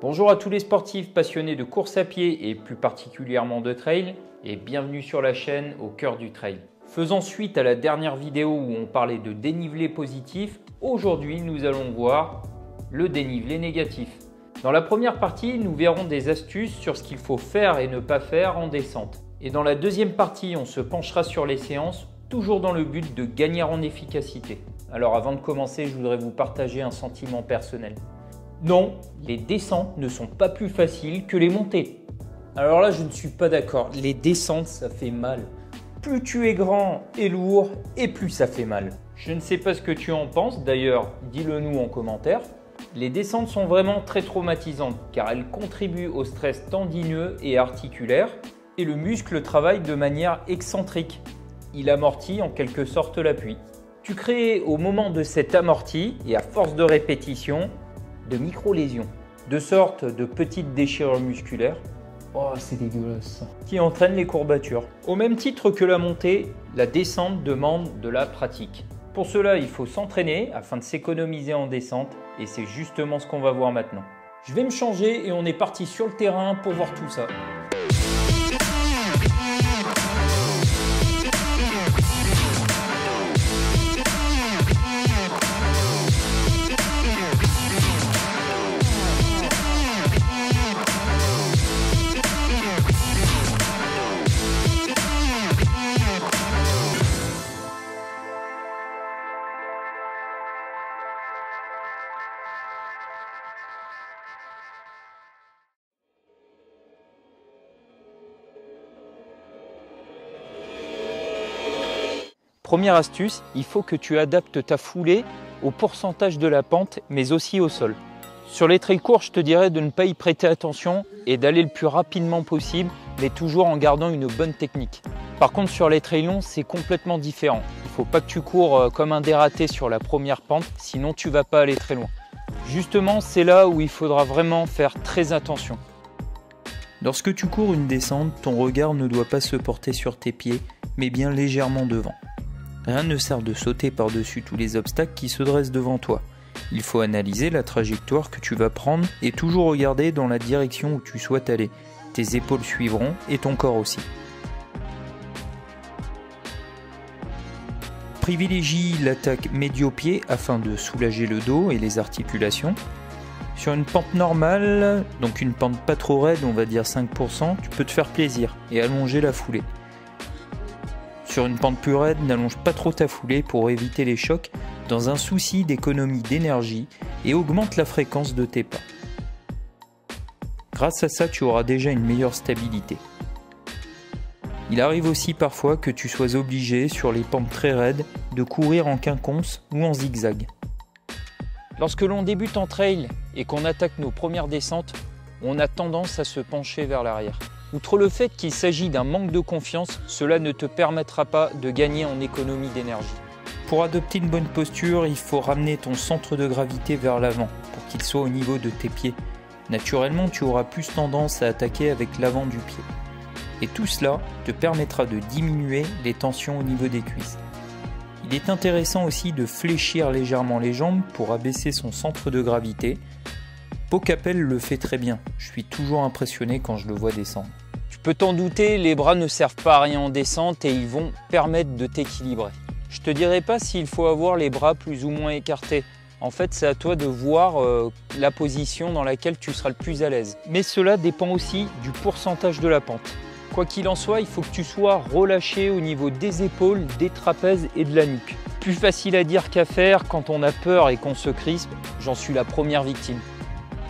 Bonjour à tous les sportifs passionnés de course à pied et plus particulièrement de trail et bienvenue sur la chaîne au cœur du trail. Faisant suite à la dernière vidéo où on parlait de dénivelé positif, aujourd'hui nous allons voir le dénivelé négatif. Dans la première partie, nous verrons des astuces sur ce qu'il faut faire et ne pas faire en descente. Et dans la deuxième partie, on se penchera sur les séances, toujours dans le but de gagner en efficacité. Alors avant de commencer, je voudrais vous partager un sentiment personnel. Non, les descentes ne sont pas plus faciles que les montées. Alors là, je ne suis pas d'accord. Les descentes, ça fait mal. Plus tu es grand et lourd, et plus ça fait mal. Je ne sais pas ce que tu en penses, d'ailleurs, dis-le nous en commentaire. Les descentes sont vraiment très traumatisantes car elles contribuent au stress tendineux et articulaire et le muscle travaille de manière excentrique. Il amortit en quelque sorte l'appui. Tu crées au moment de cet amorti et à force de répétition, de micro-lésions, de sorte de petites déchirures musculaires. Oh, c'est dégueulasse. Qui entraînent les courbatures. Au même titre que la montée, la descente demande de la pratique. Pour cela, il faut s'entraîner afin de s'économiser en descente et c'est justement ce qu'on va voir maintenant. Je vais me changer et on est parti sur le terrain pour voir tout ça. Première astuce, il faut que tu adaptes ta foulée au pourcentage de la pente, mais aussi au sol. Sur les trails courts, je te dirais de ne pas y prêter attention et d'aller le plus rapidement possible, mais toujours en gardant une bonne technique. Par contre, sur les trails longs, c'est complètement différent. Il ne faut pas que tu cours comme un dératé sur la première pente, sinon tu ne vas pas aller très loin. Justement, c'est là où il faudra vraiment faire très attention. Lorsque tu cours une descente, ton regard ne doit pas se porter sur tes pieds, mais bien légèrement devant. Rien ne sert de sauter par-dessus tous les obstacles qui se dressent devant toi. Il faut analyser la trajectoire que tu vas prendre et toujours regarder dans la direction où tu souhaites aller. Tes épaules suivront et ton corps aussi. Privilégie l'attaque médio-pied afin de soulager le dos et les articulations. Sur une pente normale, donc une pente pas trop raide, on va dire 5%, tu peux te faire plaisir et allonger la foulée. Sur une pente plus raide, n'allonge pas trop ta foulée pour éviter les chocs dans un souci d'économie d'énergie et augmente la fréquence de tes pas. Grâce à ça, tu auras déjà une meilleure stabilité. Il arrive aussi parfois que tu sois obligé, sur les pentes très raides, de courir en quinconce ou en zigzag. Lorsque l'on débute en trail et qu'on attaque nos premières descentes, on a tendance à se pencher vers l'arrière. Outre le fait qu'il s'agit d'un manque de confiance, cela ne te permettra pas de gagner en économie d'énergie. Pour adopter une bonne posture, il faut ramener ton centre de gravité vers l'avant pour qu'il soit au niveau de tes pieds. Naturellement, tu auras plus tendance à attaquer avec l'avant du pied. Et tout cela te permettra de diminuer les tensions au niveau des cuisses. Il est intéressant aussi de fléchir légèrement les jambes pour abaisser son centre de gravité. Pau-Capel le fait très bien, je suis toujours impressionné quand je le vois descendre. Tu peux t'en douter, les bras ne servent pas à rien en descente et ils vont permettre de t'équilibrer. Je te dirai pas s'il faut avoir les bras plus ou moins écartés. En fait, c'est à toi de voir la position dans laquelle tu seras le plus à l'aise. Mais cela dépend aussi du pourcentage de la pente. Quoi qu'il en soit, il faut que tu sois relâché au niveau des épaules, des trapèzes et de la nuque. Plus facile à dire qu'à faire quand on a peur et qu'on se crispe, j'en suis la première victime.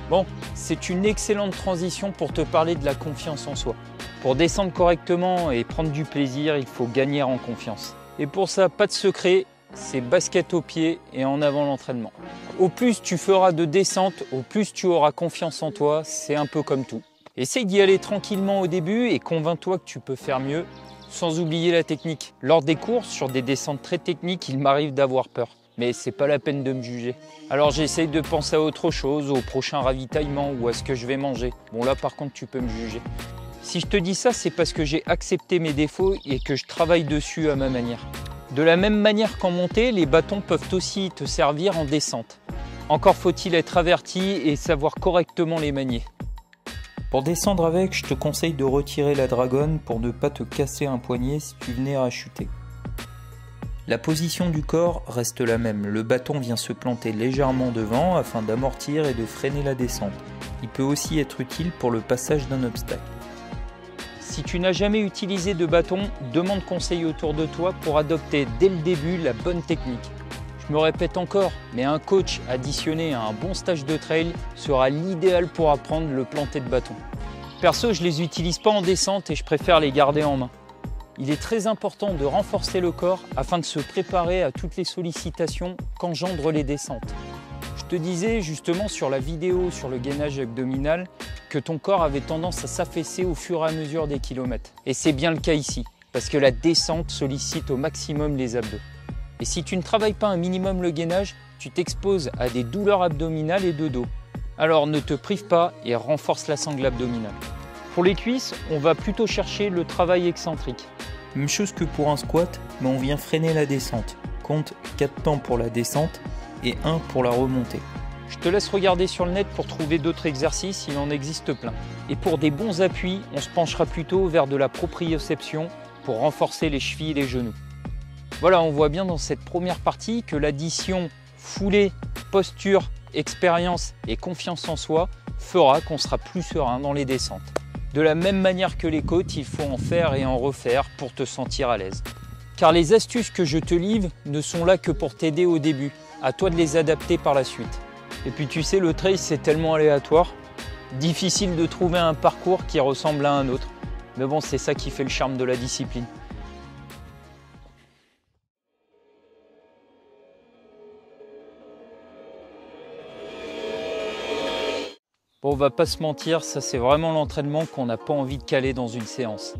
Bon, c'est une excellente transition pour te parler de la confiance en soi. Pour descendre correctement et prendre du plaisir, il faut gagner en confiance. Et pour ça, pas de secret, c'est basket aux pieds et en avant l'entraînement. Au plus tu feras de descente, au plus tu auras confiance en toi, c'est un peu comme tout. Essaye d'y aller tranquillement au début et convainc-toi que tu peux faire mieux, sans oublier la technique. Lors des courses, sur des descentes très techniques, il m'arrive d'avoir peur. Mais c'est pas la peine de me juger. Alors j'essaye de penser à autre chose, au prochain ravitaillement ou à ce que je vais manger. Bon là par contre tu peux me juger. Si je te dis ça, c'est parce que j'ai accepté mes défauts et que je travaille dessus à ma manière. De la même manière qu'en montée, les bâtons peuvent aussi te servir en descente. Encore faut-il être averti et savoir correctement les manier. Pour descendre avec, je te conseille de retirer la dragonne pour ne pas te casser un poignet si tu venais à chuter. La position du corps reste la même, le bâton vient se planter légèrement devant afin d'amortir et de freiner la descente. Il peut aussi être utile pour le passage d'un obstacle. Si tu n'as jamais utilisé de bâton, demande conseil autour de toi pour adopter dès le début la bonne technique. Je me répète encore, mais un coach additionné à un bon stage de trail sera l'idéal pour apprendre le planter de bâton. Perso, je les utilise pas en descente et je préfère les garder en main. Il est très important de renforcer le corps afin de se préparer à toutes les sollicitations qu'engendrent les descentes. Je te disais justement sur la vidéo sur le gainage abdominal que ton corps avait tendance à s'affaisser au fur et à mesure des kilomètres. Et c'est bien le cas ici, parce que la descente sollicite au maximum les abdos. Et si tu ne travailles pas un minimum le gainage, tu t'exposes à des douleurs abdominales et de dos. Alors ne te prive pas et renforce la sangle abdominale. Pour les cuisses, on va plutôt chercher le travail excentrique. Même chose que pour un squat, mais on vient freiner la descente. Compte 4 temps pour la descente et 1 pour la remontée. Je te laisse regarder sur le net pour trouver d'autres exercices, il en existe plein. Et pour des bons appuis, on se penchera plutôt vers de la proprioception pour renforcer les chevilles et les genoux. Voilà, on voit bien dans cette première partie que l'addition foulée, posture, expérience et confiance en soi fera qu'on sera plus serein dans les descentes. De la même manière que les côtes, il faut en faire et en refaire pour te sentir à l'aise. Car les astuces que je te livre ne sont là que pour t'aider au début, à toi de les adapter par la suite. Et puis tu sais, le trail c'est tellement aléatoire, difficile de trouver un parcours qui ressemble à un autre. Mais bon, c'est ça qui fait le charme de la discipline. Bon, on va pas se mentir, ça c'est vraiment l'entraînement qu'on n'a pas envie de caler dans une séance.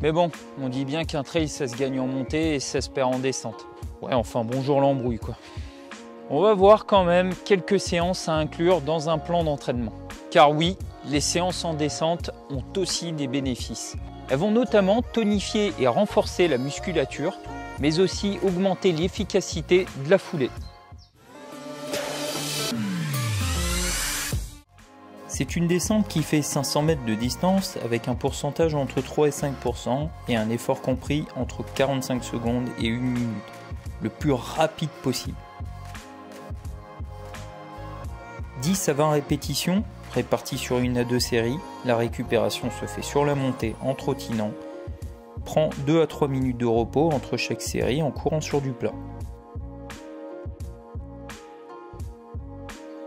Mais bon, on dit bien qu'un trail ça se gagne en montée et ça se perd en descente. Ouais, enfin bonjour l'embrouille quoi. On va voir quand même quelques séances à inclure dans un plan d'entraînement. Car oui, les séances en descente ont aussi des bénéfices. Elles vont notamment tonifier et renforcer la musculature, mais aussi augmenter l'efficacité de la foulée. C'est une descente qui fait 500 mètres de distance avec un pourcentage entre 3 et 5% et un effort compris entre 45 secondes et 1 minute, le plus rapide possible. 10 à 20 répétitions réparties sur 1 à 2 séries, la récupération se fait sur la montée en trottinant, prends 2 à 3 minutes de repos entre chaque série en courant sur du plat.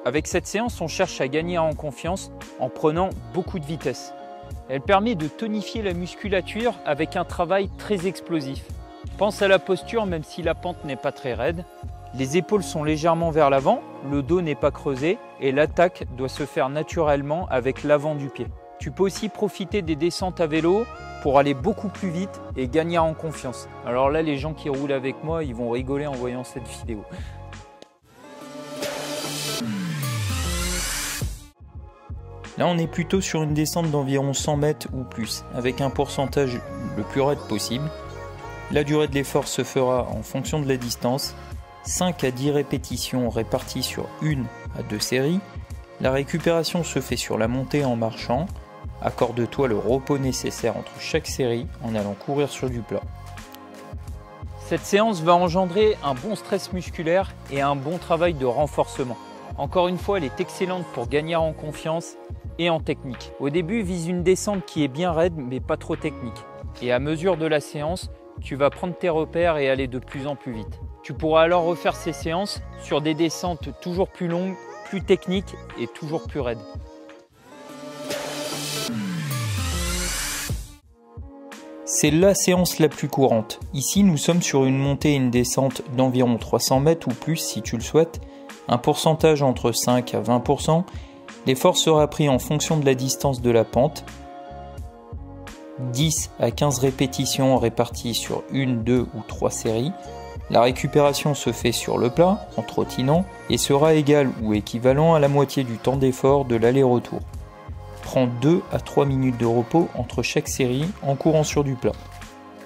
Avec cette séance, on cherche à gagner en confiance en prenant beaucoup de vitesse. Elle permet de tonifier la musculature avec un travail très explosif. Pense à la posture même si la pente n'est pas très raide. Les épaules sont légèrement vers l'avant, le dos n'est pas creusé et l'attaque doit se faire naturellement avec l'avant du pied. Tu peux aussi profiter des descentes à vélo pour aller beaucoup plus vite et gagner en confiance. Alors là, les gens qui roulent avec moi, ils vont rigoler en voyant cette vidéo. Là on est plutôt sur une descente d'environ 100 mètres ou plus, avec un pourcentage le plus raide possible. La durée de l'effort se fera en fonction de la distance, 5 à 10 répétitions réparties sur 1 à 2 séries. La récupération se fait sur la montée en marchant. Accorde-toi le repos nécessaire entre chaque série en allant courir sur du plat. Cette séance va engendrer un bon stress musculaire et un bon travail de renforcement. Encore une fois, elle est excellente pour gagner en confiance et en technique. Au début, vise une descente qui est bien raide mais pas trop technique. Et à mesure de la séance, tu vas prendre tes repères et aller de plus en plus vite. Tu pourras alors refaire ces séances sur des descentes toujours plus longues, plus techniques et toujours plus raides. C'est la séance la plus courante. Ici, nous sommes sur une montée et une descente d'environ 300 mètres ou plus si tu le souhaites, un pourcentage entre 5 à 20%. L'effort sera pris en fonction de la distance de la pente. 10 à 15 répétitions réparties sur 1, 2 ou 3 séries. La récupération se fait sur le plat, en trottinant, et sera égal ou équivalent à la moitié du temps d'effort de l'aller-retour. Prends 2 à 3 minutes de repos entre chaque série en courant sur du plat.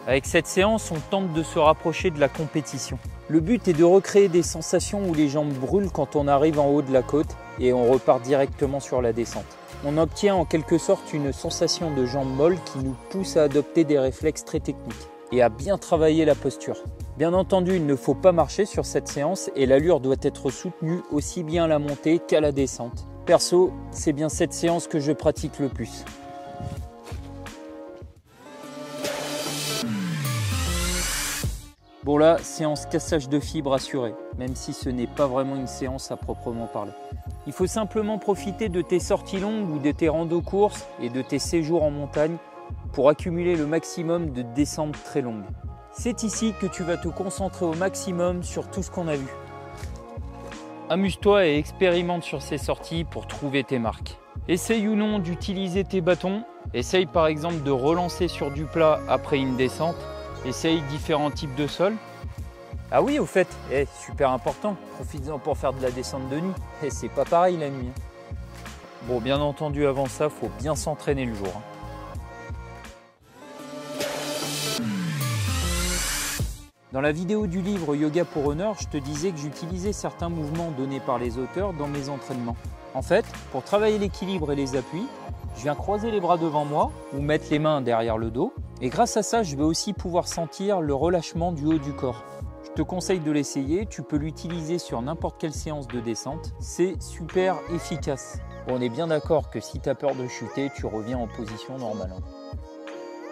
Avec cette séance, on tente de se rapprocher de la compétition. Le but est de recréer des sensations où les jambes brûlent quand on arrive en haut de la côte et on repart directement sur la descente. On obtient en quelque sorte une sensation de jambes molles qui nous pousse à adopter des réflexes très techniques et à bien travailler la posture. Bien entendu, il ne faut pas marcher sur cette séance et l'allure doit être soutenue aussi bien à la montée qu'à la descente. Perso, c'est bien cette séance que je pratique le plus. Bon là, séance cassage de fibres assurée, même si ce n'est pas vraiment une séance à proprement parler. Il faut simplement profiter de tes sorties longues ou de tes randos courses et de tes séjours en montagne pour accumuler le maximum de descentes très longues. C'est ici que tu vas te concentrer au maximum sur tout ce qu'on a vu. Amuse-toi et expérimente sur ces sorties pour trouver tes marques. Essaye ou non d'utiliser tes bâtons. Essaye par exemple de relancer sur du plat après une descente. Essaye différents types de sols. Ah oui, au fait, super important, profites-en pour faire de la descente de nuit. C'est pas pareil la nuit. Bon, bien entendu, avant ça, faut bien s'entraîner le jour. Dans la vidéo du livre Yoga pour Honneur, je te disais que j'utilisais certains mouvements donnés par les auteurs dans mes entraînements. En fait, pour travailler l'équilibre et les appuis, je viens croiser les bras devant moi ou mettre les mains derrière le dos. Et grâce à ça, je vais aussi pouvoir sentir le relâchement du haut du corps. Je te conseille de l'essayer, tu peux l'utiliser sur n'importe quelle séance de descente. C'est super efficace. Bon, on est bien d'accord que si tu as peur de chuter, tu reviens en position normale.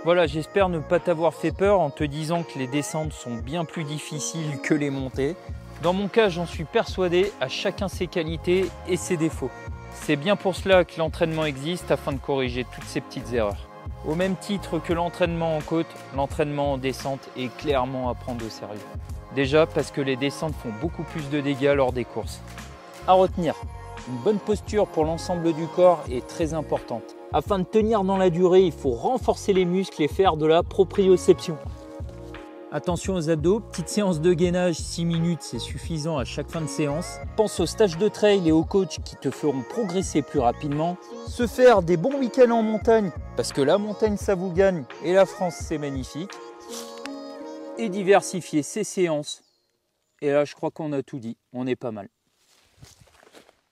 Voilà, j'espère ne pas t'avoir fait peur en te disant que les descentes sont bien plus difficiles que les montées. Dans mon cas, j'en suis persuadé, à chacun ses qualités et ses défauts. C'est bien pour cela que l'entraînement existe, afin de corriger toutes ces petites erreurs. Au même titre que l'entraînement en côte, l'entraînement en descente est clairement à prendre au sérieux. Déjà parce que les descentes font beaucoup plus de dégâts lors des courses. À retenir, une bonne posture pour l'ensemble du corps est très importante. Afin de tenir dans la durée, il faut renforcer les muscles et faire de la proprioception. Attention aux abdos, petite séance de gainage, 6 minutes, c'est suffisant à chaque fin de séance. Pense aux stages de trail et aux coachs qui te feront progresser plus rapidement. Se faire des bons week-ends en montagne, parce que la montagne ça vous gagne et la France c'est magnifique. Et diversifier ses séances. Et là je crois qu'on a tout dit, on est pas mal.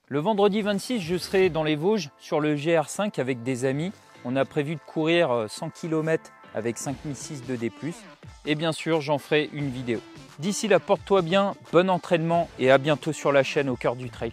Le vendredi 26, je serai dans les Vosges sur le GR5 avec des amis. On a prévu de courir 100 km avec 5006 de D+. Et bien sûr, j'en ferai une vidéo. D'ici là, porte-toi bien, bon entraînement et à bientôt sur la chaîne au cœur du trail.